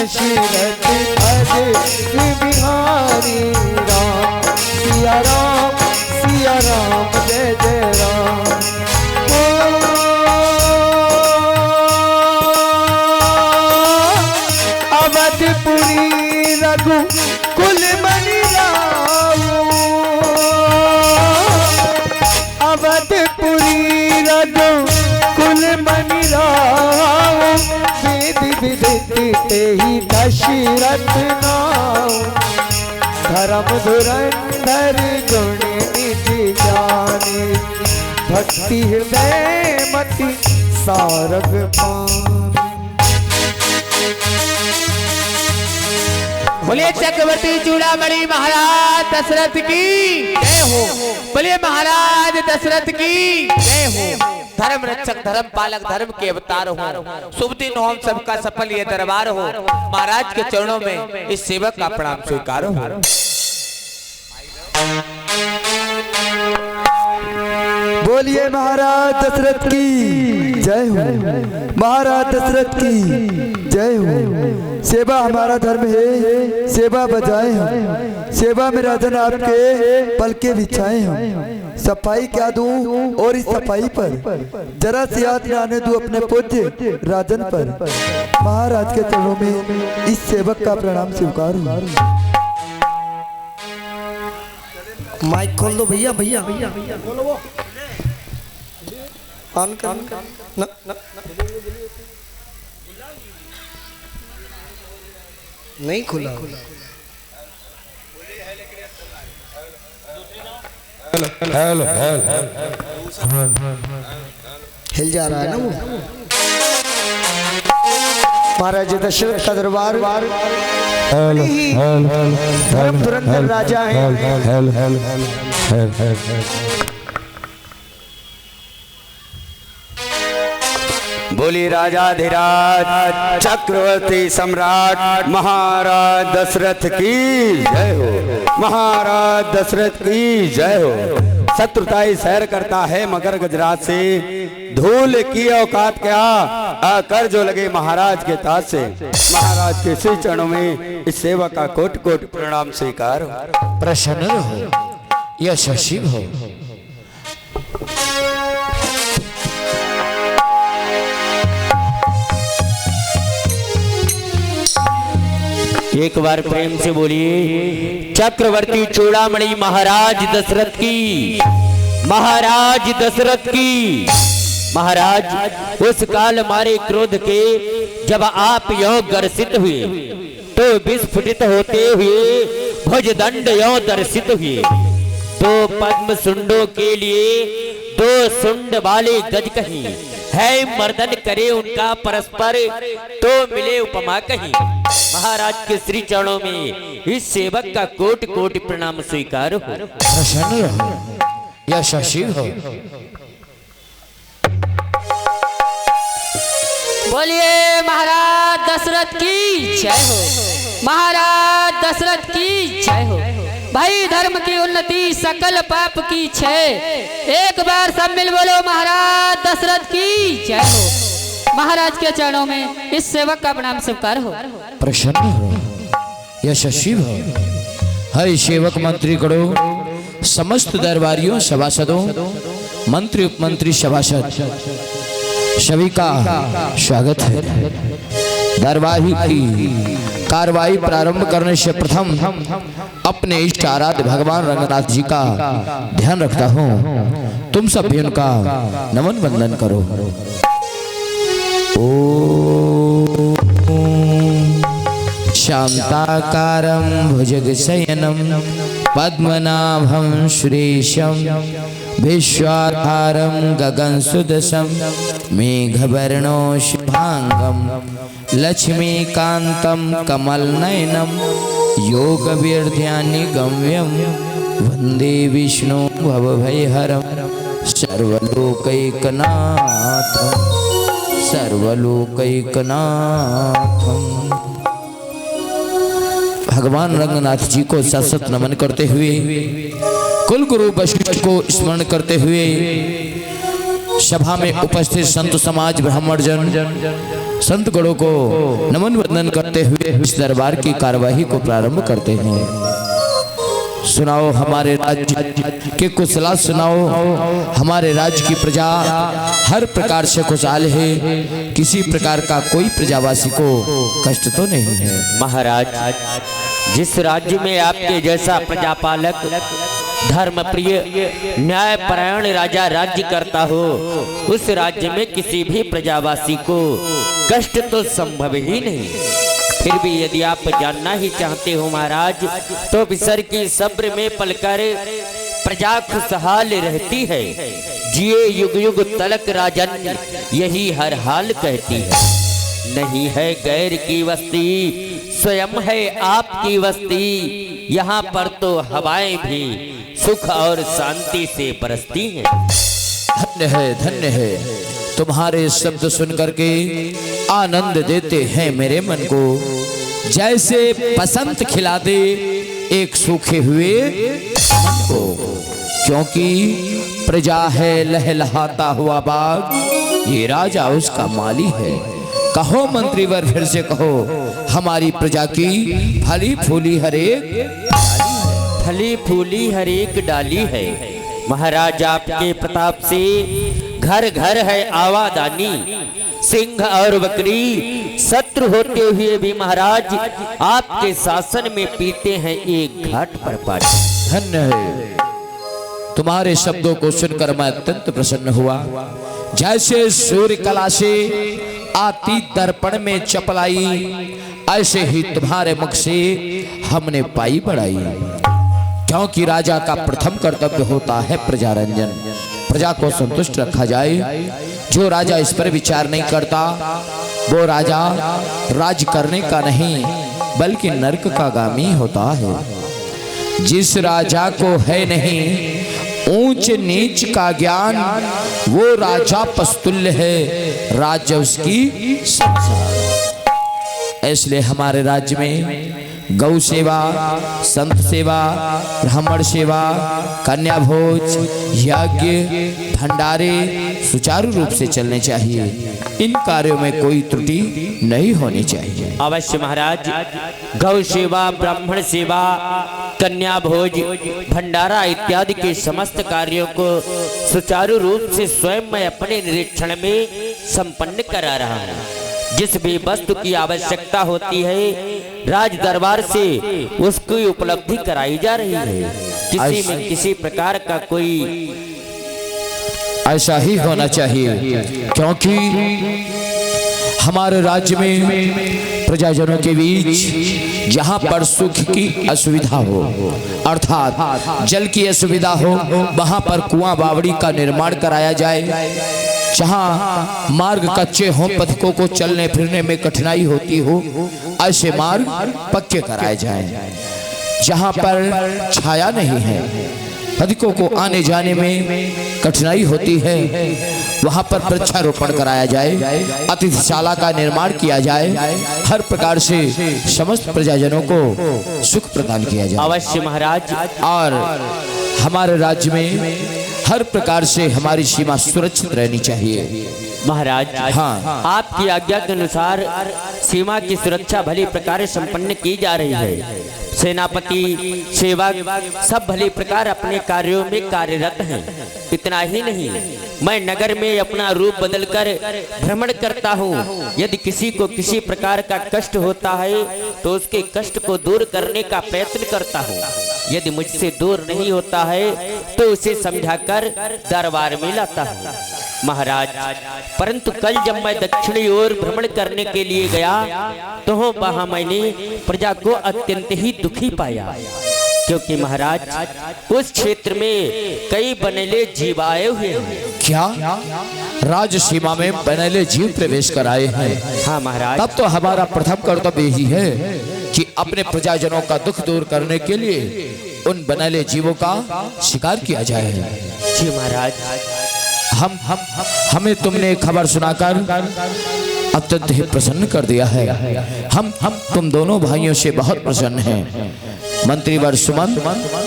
दशरथ अजित बिहारी राम सिया राम जय जय राम। अवधपुरी रघु कुल मणि राम, अवधपुरी रघु कुल मणि राम, वेद विदित तेहि दशरथ नाम, धर्म धुरंधर गुण निज जाने, भक्ति हृदय मति सारग पान। बोलिए चक्रवर्ती चूड़ामणि महाराज दशरथ की जय हो। बोलिए महाराज दशरथ की जय हो। धर्म रक्षक धर्म पालक धर्म के अवतार हो, शुभ दिन हो हम सबका सफल ये दरबार हो। महाराज के चरणों में इस सेवक का प्रणाम स्वीकार हो। बोलिए महाराज दशरथ की जय हो, महाराज दशरथ की जय हो। सेवा हमारा धर्म है, सेवा बजाए हम, सेवा में राजन आपके पल के बिछाए हम। सफाई क्या दूं और इस सफाई पर जरा सी याद न आने दूं अपने पूज्य राजन पर। महाराज के चरणों में इस सेवक का प्रणाम स्वीकार हो। माइक खोल दो भैया भैया बोलो ऑन कर ना नहीं खुला। हेलो हिल जा रहा है ना वो। महाराज दशरथ का दरबार धर्म धुरंधर राजा है। बोली राजाधिराज चक्रवर्ती सम्राट महाराज दशरथ की जय हो, महाराज दशरथ की जय हो। शत्रुताई सैर करता है मगर गजराज से, धूल की औकात क्या आकर जो लगे महाराज के ताज से। महाराज के श्री चरणों में इस सेवा का कोट कोट प्रणाम स्वीकार हो। प्रसन्न हो, यशस्वी हो। एक बार प्रेम से बोलिए चक्रवर्ती चूड़ामणि महाराज दशरथ की, महाराज दशरथ की। महाराज उस काल मारे क्रोध के जब आप यो गर्षित हुए तो विस्फुटित होते हुए भुजदंड यो दर्शित हुए। दो पद्म सुंडों के लिए दो सुंड वाले गज कहीं है, मर्दन करे उनका परस्पर तो मिले उपमा कहीं। महाराज के श्री चरणों में इस सेवक का कोट कोट प्रणाम स्वीकार हो। प्रसन्न हो, यशस्वी हो। बोलिए महाराज दशरथ की जय हो, महाराज दशरथ की जय हो। भाई धर्म की उन्नति सकल पाप की क्षय, एक बार सब मिल बोलो महाराज दशरथ की जय हो। महाराज के चरणों में इस सेवक का प्रणाम स्वीकार हो। प्रसन्न हो, यशस्वी हो। हरि सेवक मंत्री करो, समस्त दरबारियों सभासदों मंत्री उपमंत्री सभासद सभी का स्वागत है। दरबारी की कार्रवाई प्रारंभ करने से प्रथम अपने इष्ट आराध्य भगवान रंगनाथ जी का ध्यान रखता हूँ। तुम सब भी उनका नमन वंदन करो। शांताकारं भुजगशयनं पद्मनाभं सुरेशं विश्वाधारं गगनसुदशं मेघवर्णो शुभांगं लक्ष्मीकान्तं कमलनयनं योगवीर्ध्यानिगम्यं वन्दे विष्णु भवभयहरं सर्वलोकैकनाथं सर्वलोकैकनाथं। भगवान रंगनाथ जी को सशत नमन करते हुए, कुल गुरु वशिष्ठ को स्मरण करते हुए, सभा में उपस्थित संत समाज ब्राह्मण जन संत गणों को नमन वंदन करते हुए इस दरबार की कार्यवाही को प्रारंभ करते हैं। सुनाओ हमारे राज्य के कुशला, सुनाओ हमारे राज्य की प्रजा हर प्रकार से खुशहाल है, किसी प्रकार का कोई प्रजावासी को कष्ट तो नहीं है। महाराज, जिस राज्य में आपके जैसा प्रजापालक धर्म प्रिय न्यायपरायण राजा राज्य करता हो, उस राज्य में किसी भी प्रजावासी को कष्ट तो संभव ही नहीं। फिर भी यदि आप जानना ही चाहते हो महाराज, तो बिसर की सब्र में पलकर प्रजा खुशहाल रहती है। जिए युग युग तलक राजन, यही हर हाल कहती है। नहीं है गैर की वस्ती, स्वयं है आपकी वस्ती। यहाँ पर तो हवाएं भी सुख और शांति से बरसती हैं। धन्य है तुम्हारे शब्द सुन करके आनंद देते हैं मेरे मन को, जैसे बसंत खिला दे एक सूखे हुए मन को। क्योंकि प्रजा है लहलहाता हुआ बाग, ये राजा उसका माली है। कहो मंत्रीवर फिर से कहो, हमारी प्रजा की फली फूली हर एक डाली है। महाराज, आपके प्रताप से घर घर है आवादानी। सिंह और बकरी शत्रु होते हुए भी महाराज आपके शासन में पीते हैं एक घाट पर पानी। धन्य है तुम्हारे शब्दों को सुनकर मैं अत्यंत प्रसन्न हुआ। जैसे सूर्य कला से आती दर्पण में चपलाई, ऐसे ही तुम्हारे मुख से हमने पाई बढ़ाई। क्योंकि राजा का प्रथम कर्तव्य होता है प्रजारंजन, प्रजा को संतुष्ट रखा जाए। जो राजा इस पर विचार नहीं करता, वो राजा राज करने का नहीं बल्कि नरक का गामी होता है। जिस राजा को है नहीं ऊंच नीच का ज्ञान, वो राजा पस्तुल्य है, राज्य उसकी संसार। इसलिए हमारे राज्य में गौ सेवा, संत सेवा, ब्राह्मण सेवा, कन्या भोज, यज्ञ, भंडारे सुचारू रूप से चलने चाहिए। इन कार्यों में कोई त्रुटि नहीं होनी चाहिए। अवश्य महाराज, गौ सेवा, ब्राह्मण सेवा, कन्या भोज, भंडारा इत्यादि के समस्त कार्यों को सुचारू रूप से स्वयं मैं अपने निरीक्षण में संपन्न करा रहा हूँ। जिस भी वस्तु की आवश्यकता होती है राज दरबार से उसकी उपलब्धि कराई जा रही है। किसी में किसी प्रकार का कोई ऐसा ही होना चाहिए। क्योंकि हमारे राज्य में प्रजाजनों के बीच जहाँ पर सुख की असुविधा हो, अर्थात जल की असुविधा हो, वहाँ पर कुआं बावड़ी का निर्माण कराया जाए। जहाँ मार्ग कच्चे हों, पथिकों को चलने फिरने में कठिनाई होती हो, ऐसे मार्ग पक्के कराए जाएं। जहाँ पर छाया नहीं है, पथिकों को आने जाने में कठिनाई होती है, वहाँ पर वृक्षारोपण कराया जाए, अतिथिशाला का निर्माण किया जाए। हर प्रकार से समस्त प्रजाजनों को सुख प्रदान किया जाए। अवश्य महाराज। और हमारे राज्य में हर प्रकार से हमारी सीमा सुरक्षित रहनी चाहिए। महाराज, हाँ, आपकी आज्ञा के अनुसार सीमा की सुरक्षा भली प्रकार संपन्न की जा रही है। सेनापति, सेवक सब भली प्रकार अपने कार्यों में कार्यरत हैं। इतना ही नहीं, मैं नगर में अपना रूप बदलकर भ्रमण करता हूँ। यदि किसी को किसी प्रकार का कष्ट होता है तो उसके कष्ट को दूर करने का प्रयत्न करता हूँ। यदि मुझसे दूर नहीं होता है तो उसे समझाकर दरबार में लाता हूँ। महाराज, परंतु कल जब मैं दक्षिणी ओर भ्रमण करने के लिए गया तो वहां मैंने प्रजा को अत्यंत ही दुखी पाया। क्योंकि महाराज, उस क्षेत्र में कई बनेले जीव आए हुए हैं। क्या राज सीमा में बनेले जीव प्रवेश कर आए हैं? हाँ महाराज। तब तो हमारा प्रथम कर्तव्य यही है कि अपने प्रजाजनों का दुख दूर करने के लिए उन बनेले जीवों का शिकार किया जाए। जी महाराज। हमें तुमने खबर सुनाकर अत्यंत ही प्रसन्न कर दिया है। हम तुम दोनों भाइयों से बहुत प्रसन्न हैं। मंत्रीवर सुमंत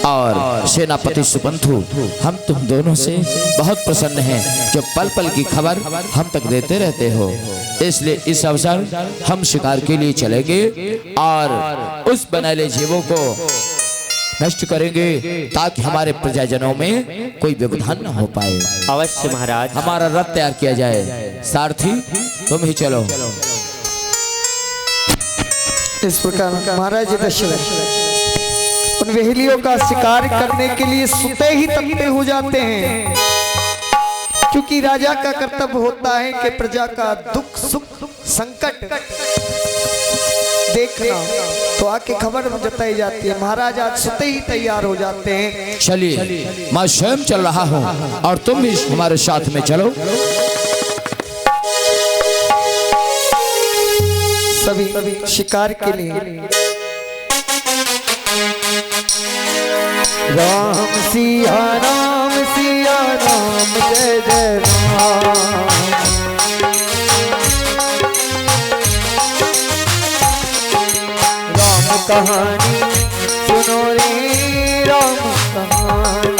और सेनापति सुपंथु, हम तुम दोनों से बहुत प्रसन्न हैं जो पल पल की खबर हम तक देते रहते हो। इसलिए इस अवसर हम शिकार के लिए चलेंगे और उस बनैले जीवों को नष्ट करेंगे ताकि हमारे प्रजाजनों में कोई व्यवधान न हो पाए। अवश्य महाराज। हमारा रथ तैयार किया जाए। सारथी तुम ही चलो। इस प्रकार महाराज दशरथ उन वेहलियों का शिकार करने के लिए सुते ही तपते हो जाते हैं, क्योंकि राजा का कर्तव्य होता है कि प्रजा का दुख सुख संकट देखना, तो आके खबर जताई जाती है। महाराज आज सुते ही तैयार हो जाते हैं। चलिए, मैं स्वयं चल रहा हूँ और तुम भी हमारे साथ में चलो। सभी शिकार के लिए राम सिया राम जय जय राम। राम कहानी सुनो रे राम कहानी,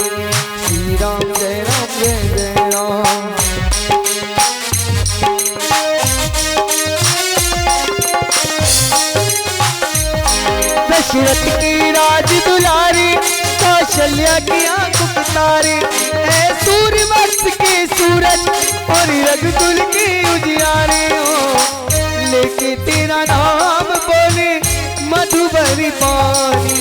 श्री राम जय राम। दशरथ की राज दुलारी, कौशल्या की आंख तारे, ऐ सूर्य वंश के सूरज और रघुकुल के उजियारे हो। लेके तेरा नाम बोले मधुबरी पानी,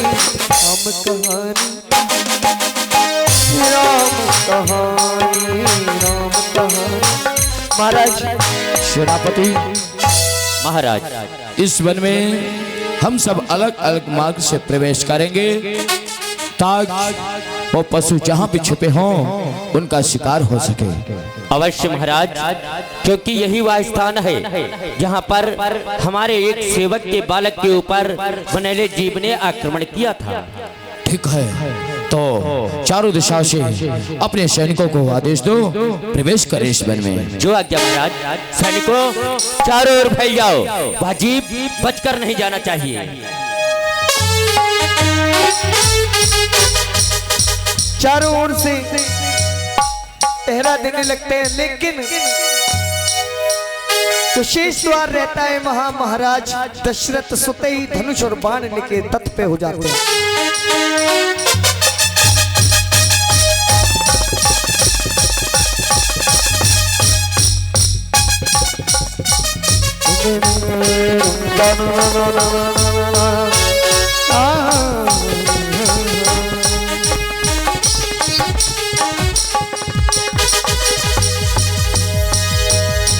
राम कहानी महाराज। सेनापति महाराज, इस वन में हम सब अलग अलग मार्ग से प्रवेश करेंगे ताकि वो पशु जहाँ भी छुपे हों उनका शिकार हो सके। अवश्य महाराज, क्योंकि यही वह स्थान है जहाँ पर हमारे एक सेवक के बालक के ऊपर बनैले जीव ने आक्रमण किया था। ठीक है, तो चारों दिशा से अपने सैनिकों को आदेश दो, प्रवेश करें इस वन में। जो आज्ञा महाराज। सैनिकों, चारों ओर फैल जाओ, वह जीव बचकर नहीं जाना चाहिए। चारों ओर से पहरा देने लगते हैं, लेकिन जो शेष द्वार रहता है महाराज दशरथ सुते ही धनुष और बाण लेके तट पे हो जाते हैं।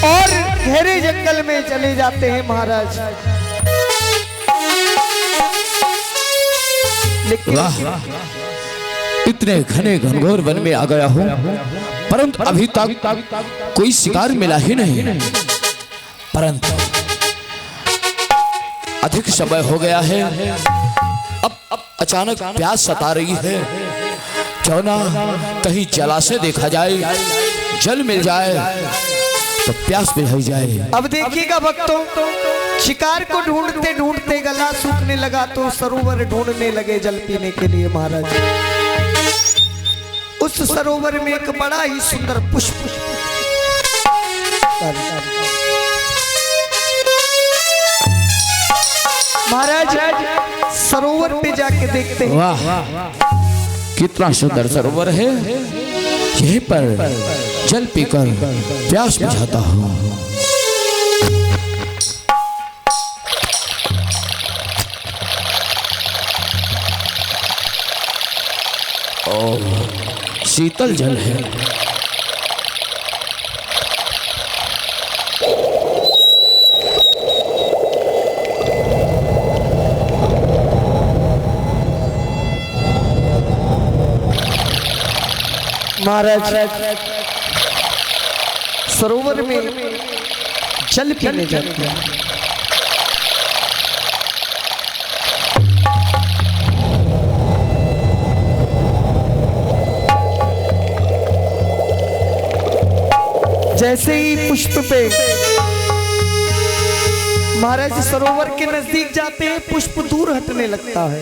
और गहरे जंगल में चले जाते हैं महाराज। लेकिन इतने घने घनघोर वन में आ गया हूँ, परंतु अभी तक कोई शिकार मिला ही नहीं। परंतु अधिक समय हो गया है, अब अचानक प्यास सता रही है। क्यों ना कहीं जलाशय देखा जाए, जल मिल जाए तो प्यास बुझाई जाए। अब देखिएगा भक्तों, शिकार को ढूंढते ढूंढते गला सूखने लगा तो सरोवर ढूंढने लगे जल पीने के लिए महाराज। उस सरोवर में एक बड़ा ही सुंदर पुष्प महाराज सरोवर पे जाके देखते हैं। वाह, कितना सुंदर सरोवर है। यहीं पर जल पीकर प्यास बुझाता हूँ। ओह, शीतल जल है। महाराज सरोवर में जल पीने जाते हैं। जैसे ही पुष्प पे महाराज सरोवर के नजदीक जाते हैं, पुष्प दूर हटने लगता है।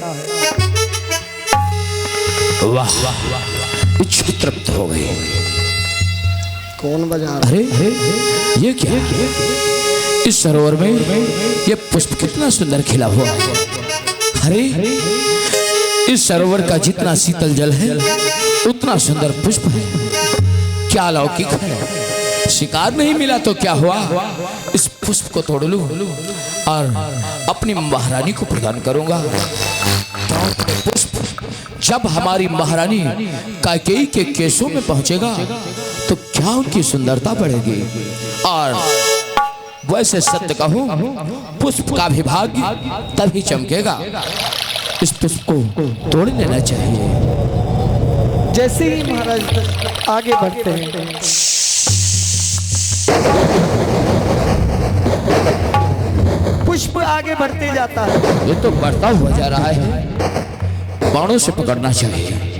वाह, इच्छा तृप्त हो गई। कौन बजा रहा अरे ये क्या? इस सरोवर में ये पुष्प कितना सुंदर खिला हुआ है। अरे इस सरोवर का जितना शीतल जल है उतना सुंदर पुष्प है। क्या लौकिक है। शिकार नहीं मिला तो क्या हुआ, इस पुष्प को तोड़ लूं और अपनी महारानी को प्रदान करूंगा। पुष्प जब हमारी महारानी कैकेयी के केशों में पहुंचेगा तो क्या उनकी सुंदरता बढ़ेगी। और वैसे सत्य कहूं, पुष्प का भी भाग्य तभी चमकेगा। इस पुष्प को तोड़ लेना चाहिए। जैसे ही महाराज आगे बढ़ते हैं, पुष्प आगे बढ़ते जाता है। ये तो बढ़ता हुआ जा रहा है, बाणों से पकड़ना चाहिए।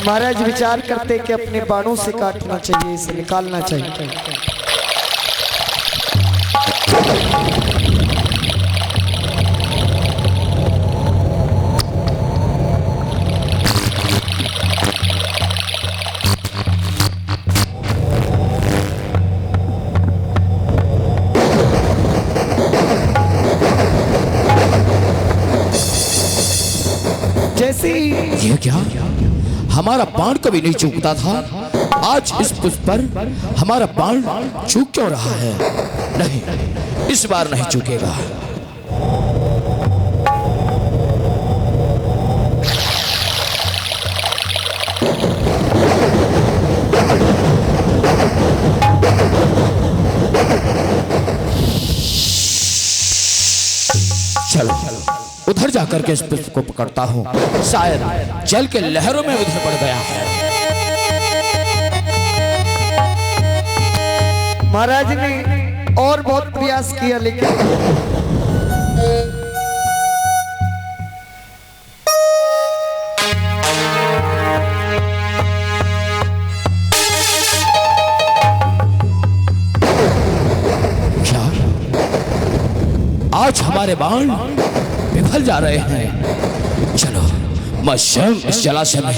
महाराज विचार करते कि अपने बाणों से काटना चाहिए, इसे निकालना चाहिए। जैसे ही ये क्या, हमारा बाण कभी नहीं चूकता था, आज इस पुष्प पर हमारा बाण चूक क्यों रहा है? नहीं, इस बार नहीं चूकेगा। चलो उधर जाकर के इस पुष्प को पकड़ता हूँ, शायद जल के लहरों में उधर पड़ गया है। महाराज ने और बहुत प्रयास किया लेकिन क्या आज हमारे बाण विफल जा रहे हैं? चलो मैं स्वयं इस जलाशय में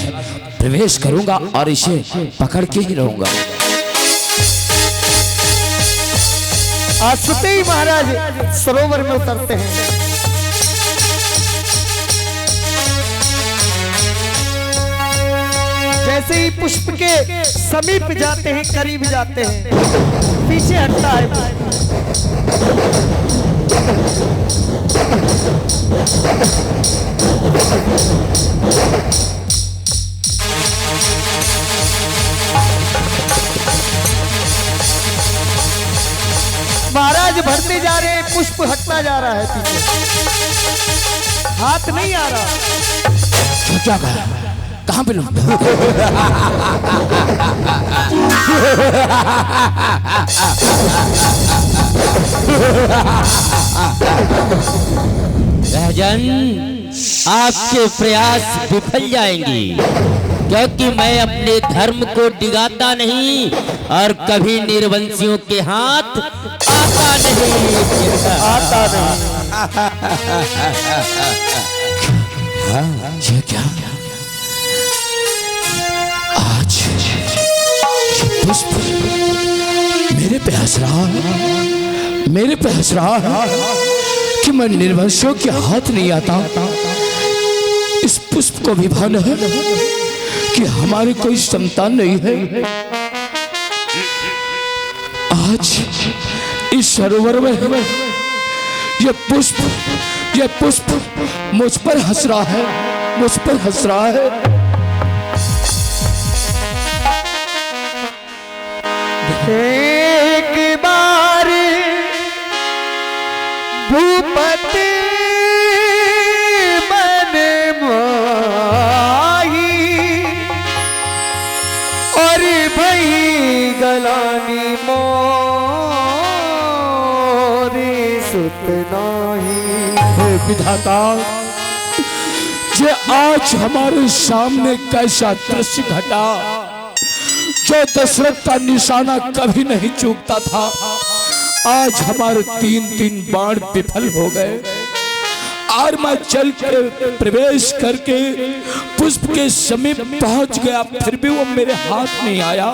प्रवेश करूंगा और इसे पकड़ के ही रहूंगा। आज सुते ही महाराज सरोवर में उतरते हैं। जैसे ही पुष्प के समीप जाते हैं, करीब जाते हैं, पीछे हटता है। महाराज बढ़ते जा रहे हैं, पुष्प हटता जा रहा है पीछे, हाथ नहीं आ रहा। क्या कहा, कहां पे लूट? राजन, आपके प्रयास विफल जाएंगे, क्योंकि मैं अपने धर्म को डिगाता नहीं और कभी निर्वंशियों के हाथ आता नहीं। ये क्या, आज ये पुष्प मेरे पे हंस रहा है, मेरे पे हंस रहा है कि मैं निर्वंशियों के हाथ नहीं आता। इस पुष्प को भी भान है कि हमारी कोई संतान नहीं है। आज इस सरोवर में ये पुष्प मुझ पर हंस रहा है, मुझ पर हंस रहा है। एक बार भूपति मन माही और भई गलानी मोरी सुत नाही। हे विधाता, ये आज हमारे सामने कैसा दृश्य घटा जो दशरथ का निशाना कभी नहीं चूकता था। आज हमारे 3 बाण विफल हो गए। और मैं चल के प्रवेश करके पुष्प के समीप पहुंच गया, फिर भी वो मेरे हाथ नहीं आया।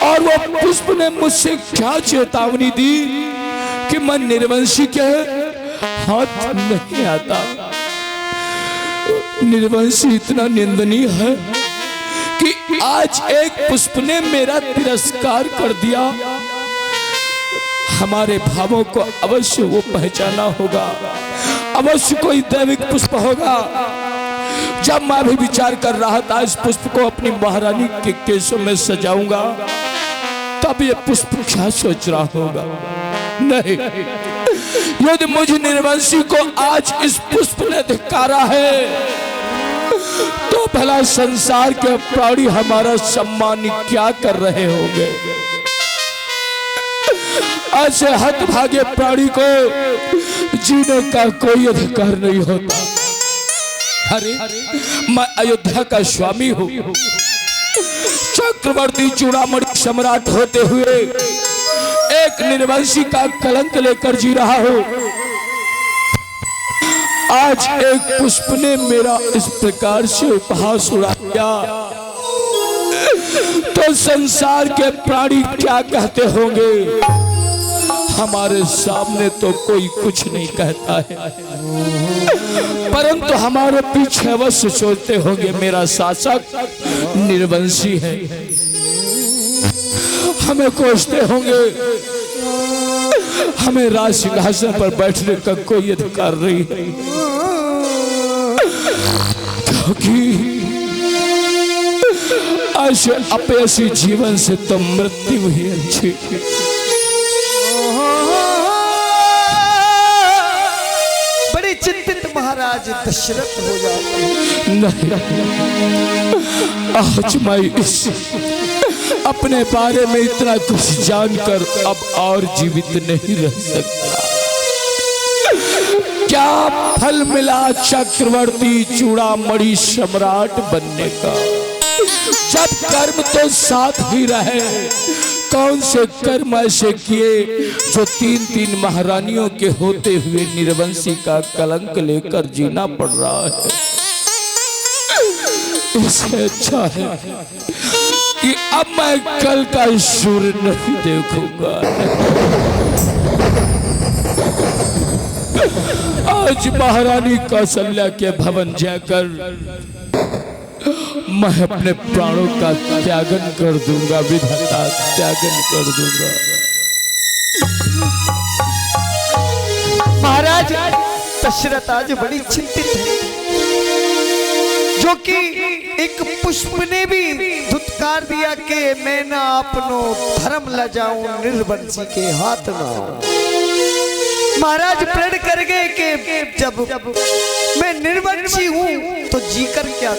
और वो पुष्प ने मुझसे क्या चेतावनी दी कि मैं निर्वंशी के हाथ नहीं आता। निर्वंशी इतना निंदनीय है कि आज एक पुष्प ने मेरा तिरस्कार कर दिया। हमारे भावों को अवश्य वो पहचाना होगा, अवश्य कोई दैविक पुष्प होगा। जब मैं भी विचार कर रहा था इस पुष्प को अपनी महारानी के केशों में सजाऊंगा, तब ये पुष्प क्या सोच रहा होगा? नहीं, यदि मुझे निर्वंशी को आज इस पुष्प ने धिक्कारा है, तो भला संसार के प्राणी हमारा सम्मान क्या कर रहे होंगे? ऐसे हतभागे प्राणी को जीने का कोई अधिकार नहीं होता। अरे मैं अयोध्या का स्वामी हूँ, चक्रवर्ती चूड़ामणि सम्राट होते हुए एक निर्वंशी का कलंक लेकर जी रहा हूँ। आज एक पुष्प ने मेरा इस प्रकार से उपहास उड़ा दिया, तो संसार के प्राणी क्या कहते होंगे? हमारे सामने तो कोई कुछ नहीं कहता है, परंतु हमारे पीछे अवश्य सोचते होंगे मेरा शासक निर्वंशी है। हमें कोसते होंगे, हमें राज सिंहासन पर बैठने का कोई अधिकार नहीं है, क्योंकि ऐसे अपयशी जीवन से तो मृत्यु ही अच्छी। बड़े चिंतित महाराज दशरथ हो जाते हैं। नहीं, आज मैं इस अपने बारे में इतना कुछ जानकर अब और जीवित नहीं रह सकता। क्या फल मिला चक्रवर्ती चूड़ामणि सम्राट बनने का, जब कर्म तो साथ ही रहे? कौन से कर्म ऐसे किए जो तीन तीन महारानियों के होते हुए निर्वंशी का कलंक लेकर जीना पड़ रहा है? इससे अच्छा है कि अब मैं कल का सूर्य नहीं देखूंगा। आज महारानी कौशल्या के भवन जाकर मैं अपने प्राणों का त्यागन कर दूंगा, विधाता त्यागन कर दूंगा। महाराज दशरथ आज बड़ी चिंतित है, जो कि एक पुष्प ने भी धुतकार दिया कि मैं ना अपनो धर्म ला जाऊं, निर्वंशी के हाथ ना। महाराज प्रण कर गए कि जब मैं निर्वंशी हूं तो जीकर क्या